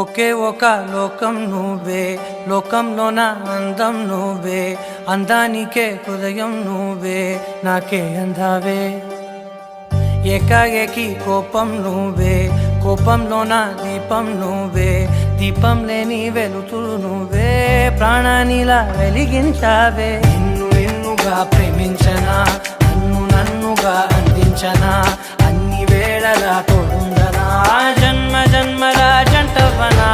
ఒకే ఒక లోకం నువ్వే, లోకంలోన అందం నువ్వే, అందానికే హృదయం నువ్వే, నాకే అందావే. ఏకాఏకి కోపం నువ్వే, కోపంలోన దీపం నువ్వే, దీపం లేని వెలుతురు నువ్వే, ప్రాణానిలా వెలిగించావే. నిన్ను నిన్నుగా ప్రేమించనా, నన్ను నన్నుగా అందించనా, అన్ని వేళలా తోడుందనా, జన్మ జన్మల జంటవనా.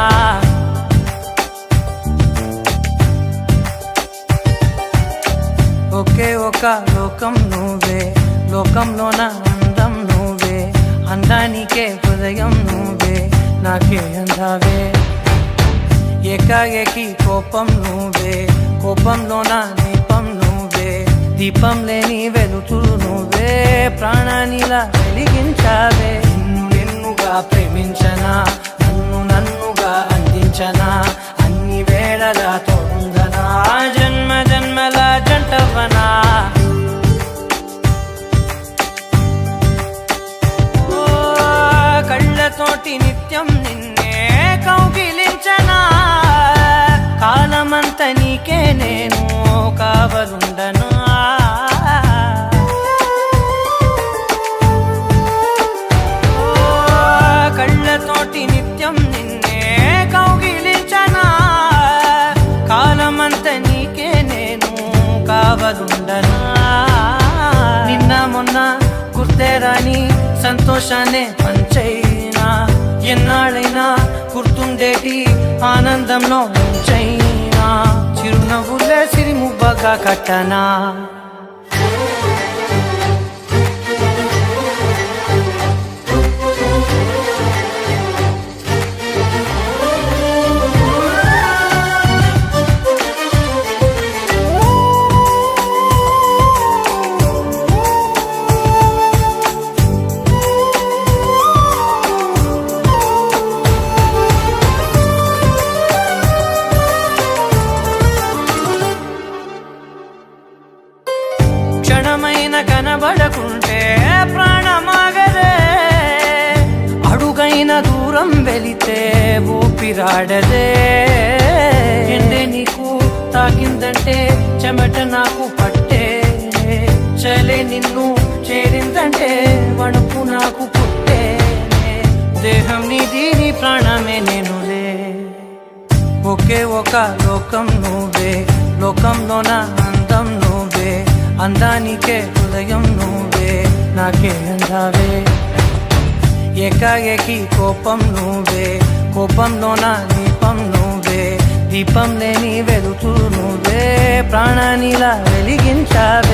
ఒకే ఒక లోకం నువ్వే, లోకంలోన అందం నువ్వే, అందానికే హృదయం నువ్వే, నాకే అందావే. ఏకాఏకి కోపం నువ్వే, కోపంలోన దీపం నువ్వే, దీపం లేని వెలుతురు నువ్వే, ప్రాణానిలా వెలిగించావే. నిన్ను నిన్నుగా ప్రేమించనా, నన్ను నన్నుగా అందించనా, అన్ని వేళలా తోడుందనా, జన్మ జన్మల జంటవనా. కళ్ళతోటి నిత్యం నిన్నే కౌగిలించనా, కాలమంత నీకే నేను కావలుండనా. కళ్ళతోటి నిత్యం నిన్నే కౌగిలించనా, కాలమంత నీకే నేను కావలుండనా. నిన్న మొన్న గుర్తేరాని సంతోషాన్నే పంచైనా, ఎన్నాళ్ళైనా గుర్తుండేటి ఆనందంలో ముంచైనా, చిరునవ్వులే సిరిముబ్బగా కట్టనా. క్షణమైన కనబడకుంటే ప్రాణమాగదే, అడుగైన దూరం వెళితే ఊపిరాడదే. ఎండే నీకు తాకిందంటే చెమట నాకు పట్టే, చలే నిన్ను చేరిందంటే వణుకు నాకు పుట్టే, దేహం నీది నీ ప్రాణమే నేనులే. ఒకే ఒక లోకం నువ్వే, లోకంలోన అందం నువ్వే, అందానికే హృదయం నువ్వే, నాకే అందావే. ఏకాఏకి కోపం నువ్వే, కోపంలోన దీపం నువ్వే, దీపం లేని వెలుతురు నువ్వే, ప్రాణానిలా వెలిగించావే.